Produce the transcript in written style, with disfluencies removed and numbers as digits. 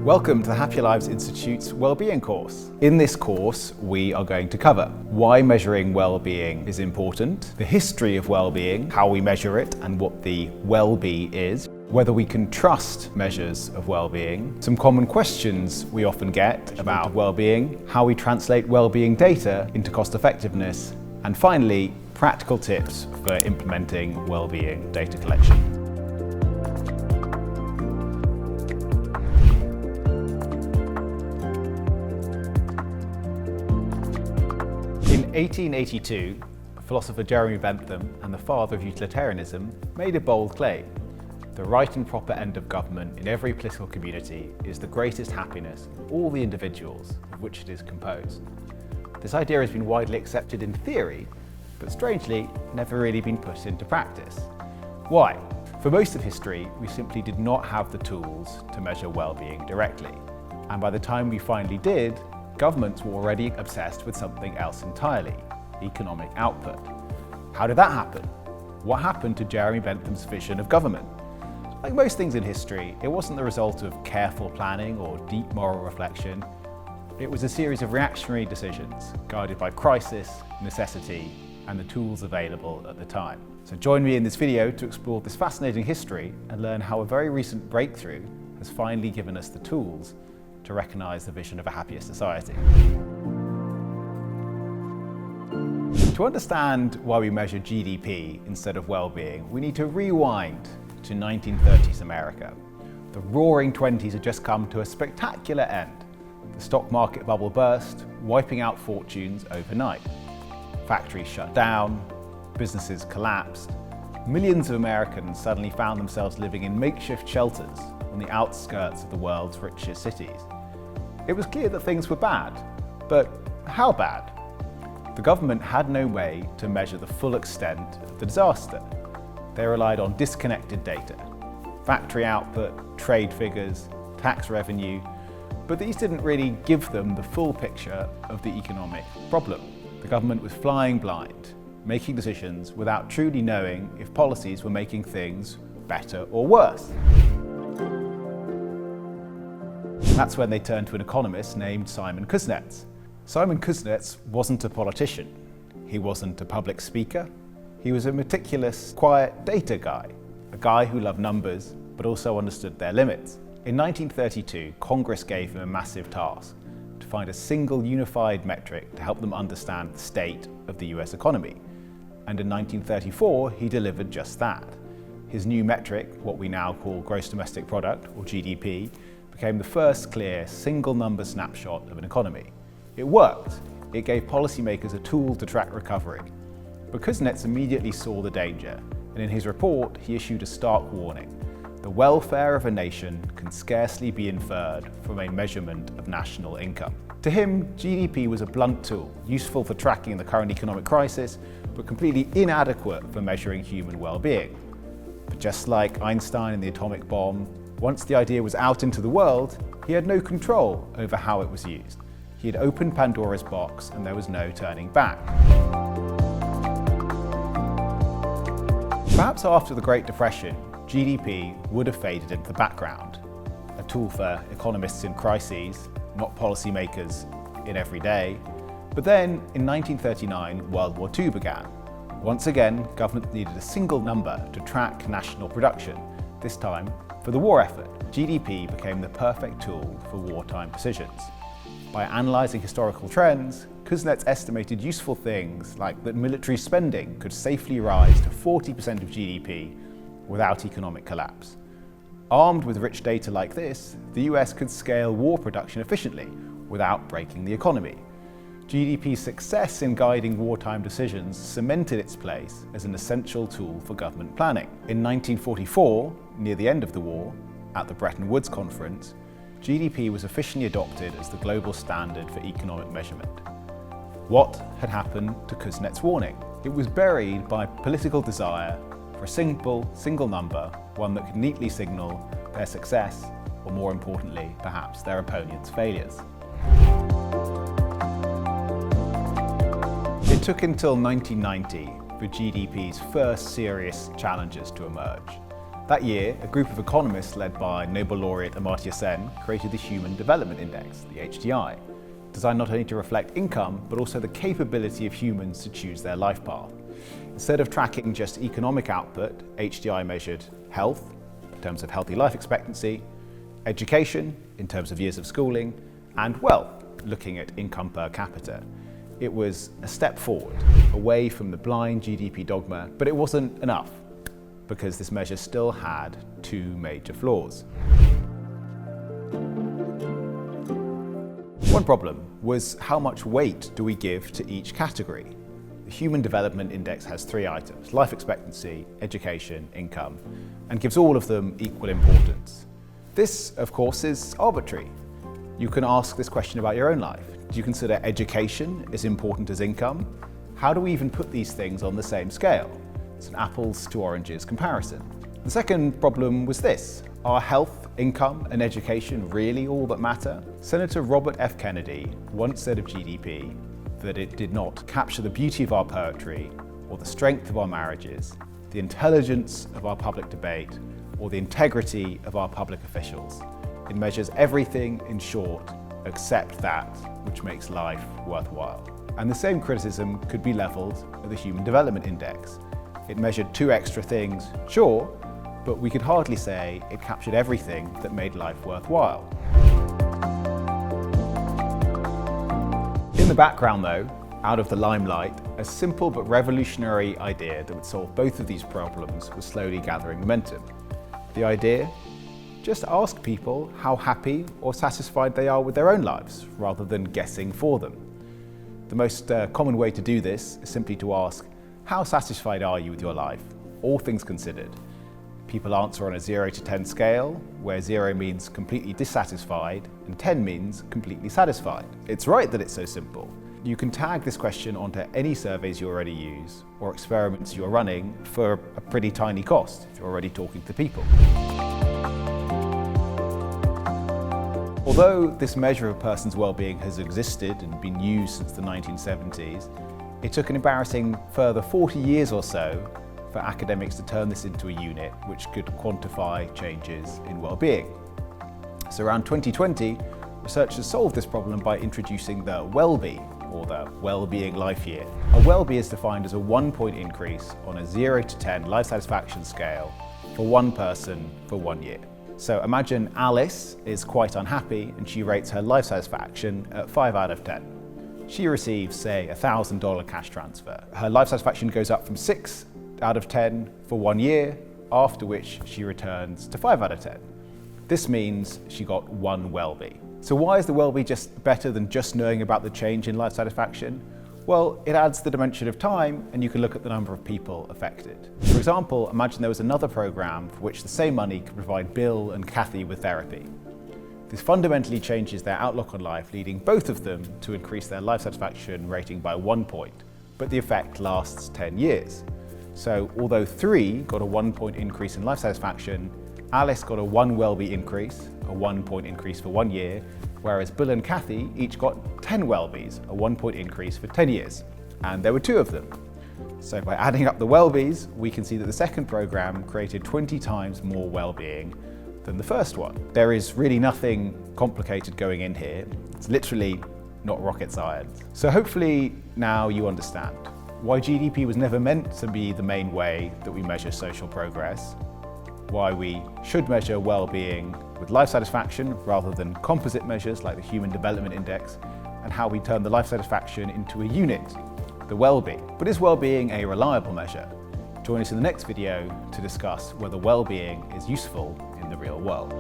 Welcome to the Happier Lives Institute's Wellbeing course. In this course, we are going to cover why measuring well-being is important, the history of well-being, how we measure it and what the WELLBY is, whether we can trust measures of well-being, some common questions we often get about well-being, how we translate well-being data into cost-effectiveness, and finally, practical tips for implementing well-being data collection. In 1882, philosopher Jeremy Bentham and the father of utilitarianism made a bold claim. The right and proper end of government in every political community is the greatest happiness of all the individuals of which it is composed. This idea has been widely accepted in theory, but strangely never really been put into practice. Why? For most of history, we simply did not have the tools to measure well-being directly. And by the time we finally did, governments were already obsessed with something else entirely, economic output. How did that happen? What happened to Jeremy Bentham's vision of government? Like most things in history, it wasn't the result of careful planning or deep moral reflection. It was a series of reactionary decisions guided by crisis, necessity, and the tools available at the time. So join me in this video to explore this fascinating history and learn how a very recent breakthrough has finally given us the tools to recognise the vision of a happier society. To understand why we measure GDP instead of well-being, we need to rewind to 1930s America. The roaring 20s had just come to a spectacular end. The stock market bubble burst, wiping out fortunes overnight. Factories shut down, businesses collapsed. Millions of Americans suddenly found themselves living in makeshift shelters on the outskirts of the world's richest cities. It was clear that things were bad, but how bad? The government had no way to measure the full extent of the disaster. They relied on disconnected data, factory output, trade figures, tax revenue, but these didn't really give them the full picture of the economic problem. The government was flying blind, making decisions without truly knowing if policies were making things better or worse. That's when they turned to an economist named Simon Kuznets. Simon Kuznets wasn't a politician. He wasn't a public speaker. He was a meticulous, quiet data guy, a guy who loved numbers but also understood their limits. In 1932, Congress gave him a massive task to find a single unified metric to help them understand the state of the US economy. And in 1934, he delivered just that. His new metric, what we now call gross domestic product, or GDP, became the first clear single number snapshot of an economy. It worked. It gave policymakers a tool to track recovery. But Kuznets immediately saw the danger, and in his report he issued a stark warning. The welfare of a nation can scarcely be inferred from a measurement of national income. To him, GDP was a blunt tool, useful for tracking the current economic crisis, but completely inadequate for measuring human well-being. But just like Einstein and the atomic bomb, once the idea was out into the world, he had no control over how it was used. He had opened Pandora's box and there was no turning back. Perhaps after the Great Depression, GDP would have faded into the background, a tool for economists in crises, not policymakers in every day. But then, in 1939, World War II began. Once again, government needed a single number to track national production, this time for the war effort. GDP became the perfect tool for wartime decisions. By analysing historical trends, Kuznets estimated useful things like that military spending could safely rise to 40% of GDP without economic collapse. Armed with rich data like this, the US could scale war production efficiently without breaking the economy. GDP's success in guiding wartime decisions cemented its place as an essential tool for government planning. In 1944, near the end of the war, at the Bretton Woods Conference, GDP was officially adopted as the global standard for economic measurement. What had happened to Kuznets' warning? It was buried by political desire for a single number, one that could neatly signal their success, or more importantly, perhaps their opponent's failures. It took until 1990 for GDP's first serious challenges to emerge. That year, a group of economists led by Nobel laureate Amartya Sen created the Human Development Index, the HDI, designed not only to reflect income, but also the capability of humans to choose their life path. Instead of tracking just economic output, HDI measured health, in terms of healthy life expectancy, education, in terms of years of schooling, and wealth, looking at income per capita. It was a step forward, away from the blind GDP dogma, but it wasn't enough, because this measure still had two major flaws. One problem was how much weight do we give to each category? The Human Development Index has three items: life expectancy, education, income, and gives all of them equal importance. This, of course, is arbitrary. You can ask this question about your own life. Do you consider education as important as income? How do we even put these things on the same scale? It's an apples to oranges comparison. The second problem was this: are health, income, and education really all that matter? Senator Robert F. Kennedy once said of GDP that it did not capture the beauty of our poetry, or the strength of our marriages, the intelligence of our public debate, or the integrity of our public officials. It measures everything, in short, except that which makes life worthwhile. And the same criticism could be levelled at the Human Development Index. It measured two extra things, sure, but we could hardly say it captured everything that made life worthwhile. In the background though, out of the limelight, a simple but revolutionary idea that would solve both of these problems was slowly gathering momentum. The idea? Just ask people how happy or satisfied they are with their own lives, rather than guessing for them. The most common way to do this is simply to ask, how satisfied are you with your life, all things considered? People answer on a 0 to 10 scale, where 0 means completely dissatisfied and 10 means completely satisfied. It's right that it's so simple. You can tag this question onto any surveys you already use or experiments you're running for a pretty tiny cost if you're already talking to people. Although this measure of a person's well-being has existed and been used since the 1970s, it took an embarrassing further 40 years or so for academics to turn this into a unit which could quantify changes in well-being. So around 2020, researchers solved this problem by introducing the WELLBY, or the Wellbeing Life-Year. A WELLBY is defined as a 1-point increase on a 0 to 10 life satisfaction scale for one person for 1 year. So imagine Alice is quite unhappy and she rates her life satisfaction at 5 out of 10. She receives, say, a $1,000 cash transfer. Her life satisfaction goes up from 6 out of 10 for 1 year, after which she returns to 5 out of 10. This means she got one WELLBY. So why is the WELLBY just better than just knowing about the change in life satisfaction? Well, it adds the dimension of time, and you can look at the number of people affected. For example, imagine there was another program for which the same money could provide Bill and Kathy with therapy. This fundamentally changes their outlook on life, leading both of them to increase their life satisfaction rating by 1 point, but the effect lasts 10 years. So although 3 got a 1-point increase in life satisfaction, Alice got a 1 WELLBY increase, a 1-point increase for 1 year, whereas Bill and Kathy each got 10 WELLBYs, a 1-point increase for 10 years. And there were 2 of them. So by adding up the WELLBYs, we can see that the second program created 20 times more well-being than the first one. There is really nothing complicated going in here. It's literally not rocket science. So hopefully now you understand why GDP was never meant to be the main way that we measure social progress, why we should measure well-being with life satisfaction rather than composite measures like the Human Development Index, and how we turn the life satisfaction into a unit, the WELLBY. But is well-being a reliable measure? Join us in the next video to discuss whether well-being is useful in the real world.